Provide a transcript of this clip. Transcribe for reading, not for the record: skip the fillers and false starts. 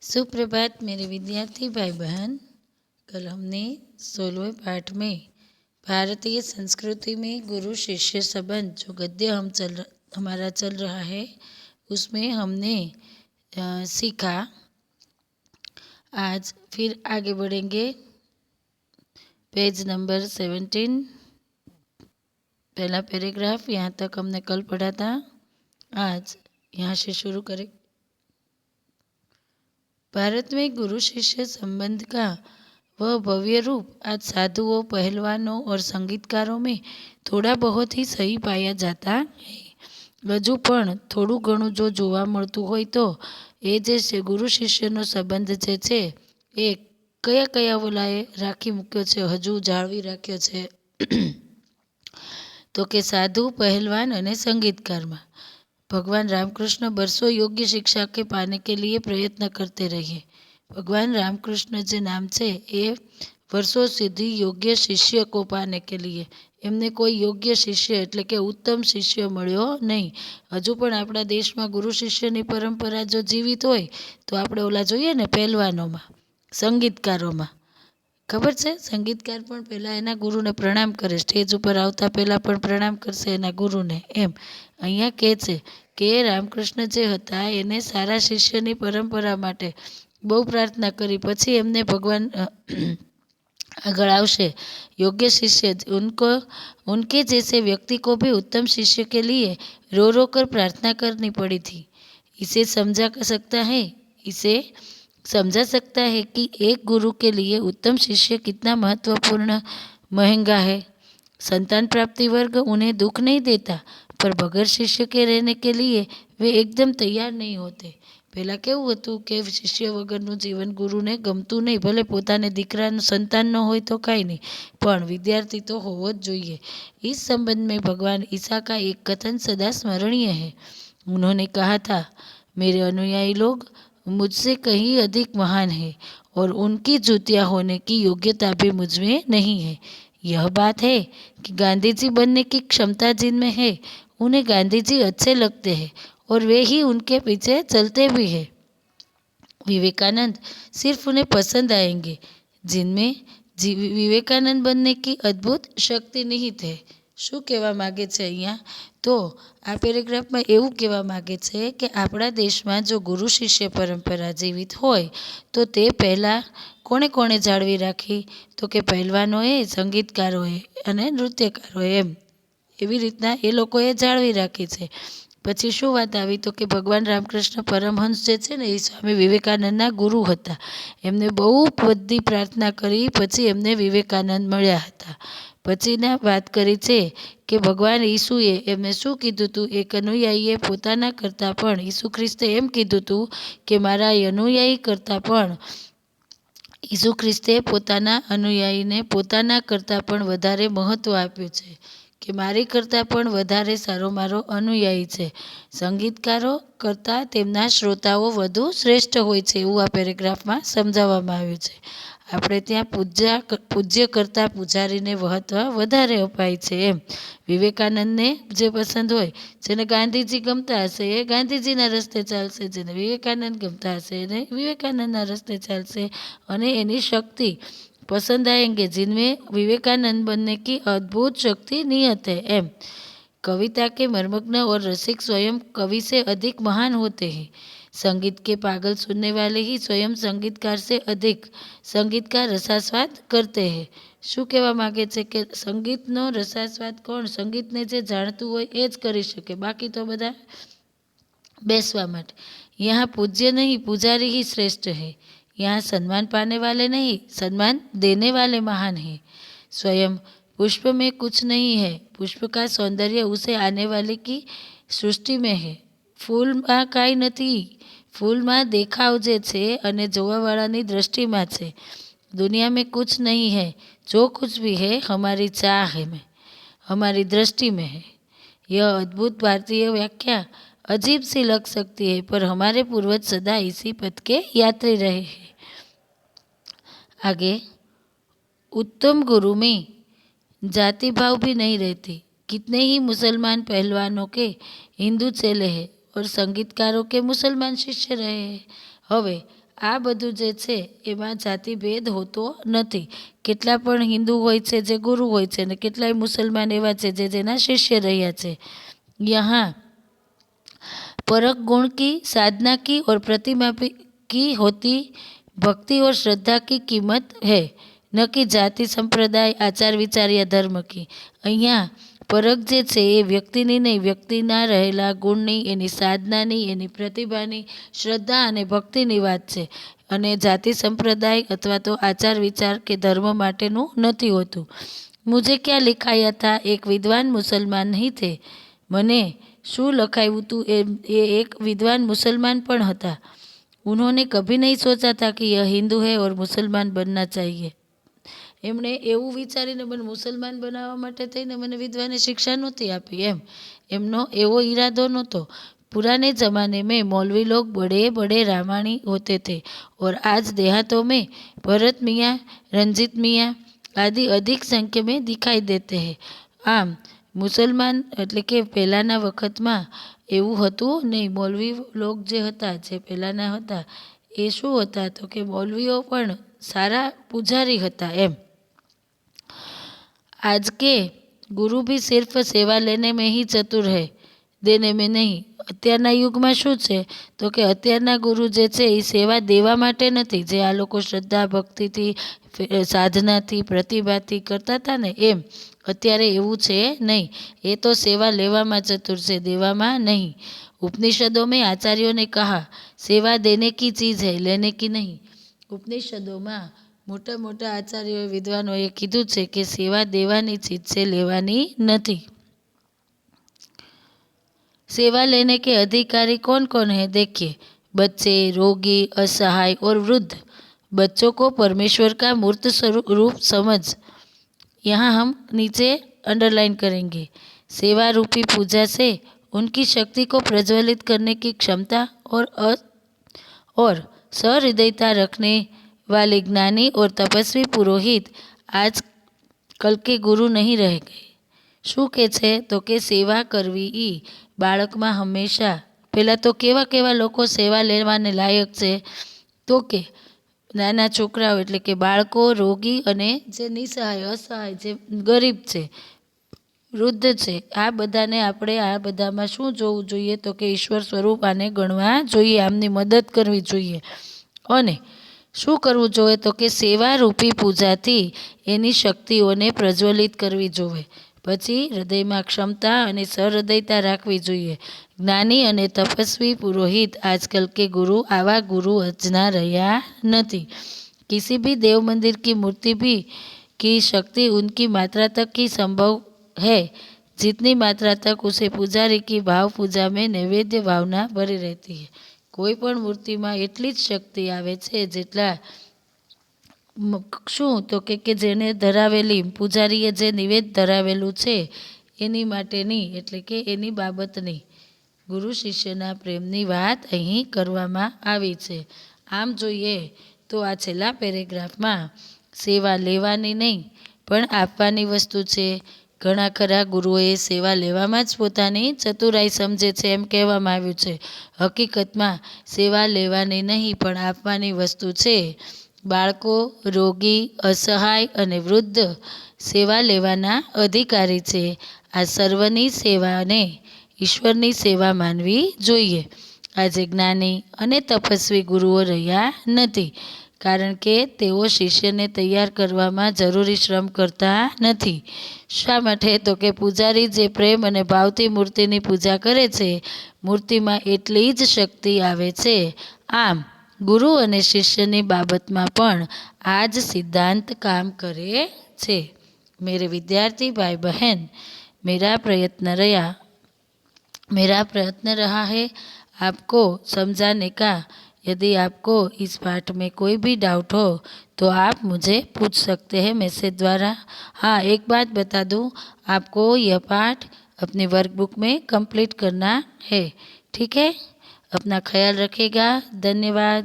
सुप्रभात मेरे विद्यार्थी भाई बहन। कल हमने 16वें पाठ में भारतीय संस्कृति में गुरु शिष्य संबंध जो गद्य हमारा चल रहा है उसमें हमने सीखा। आज फिर आगे बढ़ेंगे। पेज नंबर 17 पहला पैराग्राफ, यहाँ तक हमने कल पढ़ा था। आज यहाँ से शुरू करें। भारत में गुरु शिष्य संबंध का वह भव्य रूप आज साधुओं, पहलवानों और संगीतकारों में थोड़ा बहुत ही सही पाया जाता है। हजू पण थोड़ું ઘણું जो જોવા મળતું હોય તો એ જે ગુરુ શિષ્યનો સંબંધ જે છે એ કયા કયા ઓલાએ રાખી મૂક્યો છે, હજુ જાળવી રાખ્યો છે તો કે સાધુ, પહેલવાન અને संगीतकार। भगवान रामकृष्ण बरसों योग्य शिक्षा के पाने के लिए प्रयत्न करते रहे। भगवान रामकृष्ण जे नाम छे ए वर्षों સુધી योग्य शिष्य को पाने के लिए एमने कोई योग्य शिष्य एटले के उत्तम शिष्य मळ्यो नहीं। हजू पण आपणा देशमां गुरु शिष्यनी परंपरा जो जीवित होय तो आपणे ओला जोईए ने पहेलवानोमां, संगीतकारोमां। खबर छे संगीतकार पण पहेला एना गुरुने प्रणाम करे, स्टेज पर आवता पहेला पण प्रणाम करशे एना गुरुने। एम अहींया कहे छे के रामकृष्ण जे हता एने सारा शिष्यनी परंपरा माटे बहु प्रार्थना करी, पछी एमने भगवान आगळ आवशे योग्य शिष्य उनके जैसे व्यक्ति को भी उत्तम शिष्य के लिए रो रो कर प्रार्थना करनी पड़ी थी। इसे समझा सकता है कि एक गुरु के लिए उत्तम शिष्य कितना महत्वपूर्ण महंगा है। संतान प्राप्ति वर्ग उन्हें दुख नहीं देता, पर बगैर शिष्य के रहने के लिए वे एकदम तैयार नहीं होते। पहला केवुं हतुं के शिष्य वगरनुं जीवन गुरुने गमतुं नहीं, भले पोताने दीकरानुं संतान न होय तो कांई नहीं, पण विद्यार्थी तो होवो ज जोईए। इस संबंध में भगवान ईसा का एक कथन सदा स्मरणीय है। उन्होंने कहा था, मेरे अनुयायी लोग मुझसे कहीं अधिक महान है और उनकी जूतियाँ होने की योग्यता भी मुझमें नहीं है। यह बात है कि गांधी जी बनने की क्षमता जिनमें है उन्हें गांधी जी अच्छे लगते हैं और वे ही उनके पीछे चलते भी हैं। विवेकानंद सिर्फ उन्हें पसंद आएंगे जिनमें विवेकानंद बनने की अद्भुत शक्ति निहित है। શું કહેવા માગે છે અહીંયા? તો આ પેરેગ્રાફમાં એવું કહેવા માગે છે કે આપણા દેશમાં જો ગુરુ શિષ્ય પરંપરા જીવિત હોય તો તે પહેલાં કોણે જાળવી રાખી? તો કે પહેલવાનોએ, સંગીતકારોએ અને નૃત્યકારોએ। એવી રીતના એ લોકોએ જાળવી રાખી છે। પછી શું વાત આવી? તો કે ભગવાન રામકૃષ્ણ પરમહંસ જે છે ને એ સ્વામી વિવેકાનંદના ગુરુ હતા। એમને બહુ બધી પ્રાર્થના કરી પછી એમને વિવેકાનંદ મળ્યા હતા। પછીના વાત કરી છે કે ભગવાન ઈસુએ એમને શું કીધું હતું? એક અનુયાયીએ પોતાના કરતાં પણ, ઈસુ ખ્રિસ્તે એમ કીધું હતું કે મારા અનુયાયી કરતાં પણ, ઈસુ ખ્રિસ્તે પોતાના અનુયાયીને પોતાના કરતાં પણ વધારે મહત્ત્વ આપ્યું છે કે મારી કરતાં પણ વધારે સારો મારો અનુયાયી છે। સંગીતકારો કરતાં તેમના શ્રોતાઓ વધુ શ્રેષ્ઠ હોય છે એવું આ પેરેગ્રાફમાં સમજાવવામાં આવ્યું છે। આપણે ત્યાં પૂજ્ય કરતાં પૂજારીને મહત્ત્વ વધારે અપાય છે। એમ વિવેકાનંદને જે પસંદ હોય, જેને ગાંધીજી ગમતા હશે એ ગાંધીજીના રસ્તે ચાલશે, જેને વિવેકાનંદ ગમતા હશે એને વિવેકાનંદના રસ્તે ચાલશે અને એની શક્તિ पसंद आएंगे जिनमें विवेकानंद बनने की अद्भुत शक्ति निहित है। एम कविता के मर्मज्ञ और रसिक स्वयं कवि से अधिक महान होते हैं। संगीत के पागल सुनने वाले ही स्वयं संगीतकार से अधिक संगीत का रसास्वाद करते हैं। શું કહેવા માગે છે કે સંગીતનો રસાસ્વાદ કોણ? સંગીતને જે જાણતું હોય એ જ કરી શકે, બાકી તો બધા બેસવા માટે। यहाँ पूज्य नहीं पुजारी ही श्रेष्ठ है। यहाँ सम्मान पाने वाले नहीं, सम्मान देने वाले महान हैं। स्वयं पुष्प में कुछ नहीं है, पुष्प का सौंदर्य उसे आने वाले की सृष्टि में है। फूलમાં કાંઈ નથી, फूलમાં દેખાવ જે છે અને જોવાવાળાની દૃષ્ટિમાં છે। दुनिया में कुछ नहीं है, जो कुछ भी है हमारी चाह में, हमारी दृष्टि में है। यह अद्भुत भारतीय व्याख्या अजीब सी लग सकती है, पर हमारे पूर्वज सदा इसी पथ के यात्री रहे हैं। आगे, उत्तम गुरु में जाति भाव भी नहीं रहती। कितने ही मुसलमान पहलवानों के हिंदू चेले हैं, और संगीतकारों के मुसलमान शिष्य रहे हैं। હવે આ બધું જે છે એમાં જાતિભેદ હોતો નથી। કેટલા પણ હિન્દુ હોય છે જે ગુરુ હોય છે ને કેટલાય મુસલમાન એવા છે જે જેના શિષ્ય રહ્યા છે। यहाँ परक गुण की, साधना की और प्रतिमा की होती भक्ति और श्रद्धा की कीमत है, न कि जाति, संप्रदाय, आचार विचार या धर्म की। અહીંયા પરખ જે છે એ વ્યક્તિની નહીં, વ્યક્તિના રહેલા ગુણની, એની સાધનાની, એની પ્રતિભાની, શ્રદ્ધા અને ભક્તિની વાત છે અને જાતિ સંપ્રદાય અથવા તો આચાર વિચાર કે ધર્મ માટેનું નથી હોતું। મુझे क्या लिखाया था एक विद्वान मुसलमान नहीं थे। મને શું લખાયું હતું એ એક વિદ્વાન મુસલમાન પણ હતા। उन्होंने कभी नहीं सोचा था कि यह हिंदू है और मुसलमान बनना चाहिए। એમણે એવું વિચારીને મને મુસલમાન બનાવવા માટે થઈને મને વિદ્વાને શિક્ષા નહોતી આપી એમ એમનો એવો ઈરાદો નહોતો। पुराने ज़माने में मौलवी लोग बड़े बड़े रामायणी होते थे और आज देहातों में भरत मियाँ, रंजीत मियाँ आदि अधिक संख्या में दिखाई देते हैं। આમ મુસલમાન એટલે કે પહેલાંના વખતમાં એવું હતું નહીં। મૌલવી લોક જે હતા જે પહેલાંના હતા એ શું હતા તો કે મૌલવીઓ પણ સારા પૂજારી હતા એમ। आज के गुरु भी सिर्फ सेवा लेने में ही चतुर है, देने में नहीं। અત્યારના યુગમાં શું છે તો કે અત્યારના ગુરુ જે છે એ સેવા દેવા માટે નથી, જે આ લોકો શ્રદ્ધા ભક્તિથી સાધનાથી પ્રતિભાથી કરતા હતા ને એમ અત્યારે એવું છે નહીં। એ તો સેવા લેવામાં ચતુર છે, દેવામાં નહીં। उपनिषदों में आचार्यों ने कहा सेवा देने की चीज़ है, लेने की नहीं। ઉપનિષદોમાં મોટા મોટા આચાર્યો વિદ્વાનોએ કીધું છે કે સેવા દેવાની ચીજ છે, લેવાની નથી। सेवा लेने के अधिकारी कौन कौन है देखिए, बच्चे, रोगी, असहाय और वृद्ध। बच्चों को परमेश्वर का मूर्त रूप समझ। यहाँ हम नीचे अंडरलाइन करेंगे, सेवा रूपी पूजा से उनकी शक्ति को प्रज्वलित करने की क्षमता और सहृदयता रखने वाले ज्ञानी और तपस्वी पुरोहित आज कल के गुरु नहीं रह गए। શું કે છે તો કે સેવા કરવી એ બાળકમાં હંમેશા પહેલાં તો કેવા કેવા લોકો સેવા લેવાને લાયક છે તો કે નાના છોકરાઓ એટલે કે બાળકો, રોગી અને જે નિસહાય અસહાય જે ગરીબ છે, વૃદ્ધ છે, આ બધાને આપણે આ બધામાં શું જોવું જોઈએ તો કે ઈશ્વર સ્વરૂપ આને ગણવા જોઈએ, આમની મદદ કરવી જોઈએ। અને શું કરવું જોઈએ તો કે સેવા રૂપી પૂજાથી એની શક્તિઓને પ્રજ્વલિત કરવી જોઈએ। પછી હૃદયમાં ક્ષમતા અને સહૃદયતા રાખવી જોઈએ। જ્ઞાની અને તપસ્વી પુરોહિત આજકલ के गुरु आवा गुरु अजना રહ્યા નથી। किसी भी देव मंदिर की मूर्ति भी की शक्ति उनकी मात्रा तक ही संभव है जितनी मात्रा तक उसे पुजारी की भाव पूजा में नैवेद्य भावना भरी रहती है। कोई पण मूर्तिमां एटली ज शक्ति आवे छे जेटला શું તો કે જેને ધરાવેલી પૂજારીએ જે નિવેદ ધરાવેલું છે એની માટેની એટલે કે એની બાબતની ગુરુ શિષ્યના પ્રેમની વાત અહીં કરવામાં આવી છે। આમ જોઈએ તો આ છેલ્લા પેરેગ્રાફમાં સેવા લેવાની નહીં પણ આપવાની વસ્તુ છે। ઘણા ખરા ગુરુઓએ સેવા લેવામાં જ પોતાની ચતુરાઈ સમજે છે એમ કહેવામાં આવ્યું છે। હકીકતમાં સેવા લેવાની નહીં પણ આપવાની વસ્તુ છે। બાળકો, રોગી, અસહાય અને વૃદ્ધ સેવા લેવાના અધિકારી છે। આ સર્વની સેવાને ઈશ્વરની સેવા માનવી જોઈએ। આજે જ્ઞાની અને તપસ્વી ગુરુઓ રહ્યા નથી કારણ કે તેઓ શિષ્યને તૈયાર કરવામાં જરૂરી શ્રમ કરતા નથી। શા માટે તો કે પૂજારી જે પ્રેમ અને ભાવથી મૂર્તિની પૂજા કરે છે મૂર્તિમાં એટલી જ શક્તિ આવે છે। આમ गुरु અને શિષ્યની બાબતમાં પણ આ જ સિદ્ધાંત કામ કરે છે। मेरे विद्यार्थी भाई बहन, मेरा प्रयत्न रहा है आपको समझाने का। यदि आपको इस पाठ में कोई भी डाउट हो तो आप मुझे पूछ सकते हैं मैसेज द्वारा। हाँ, एक बात बता दूँ, आपको यह पाठ अपनी वर्कबुक में कंप्लीट करना है, ठीक है। अपना ख्याल रखिएगा। धन्यवाद।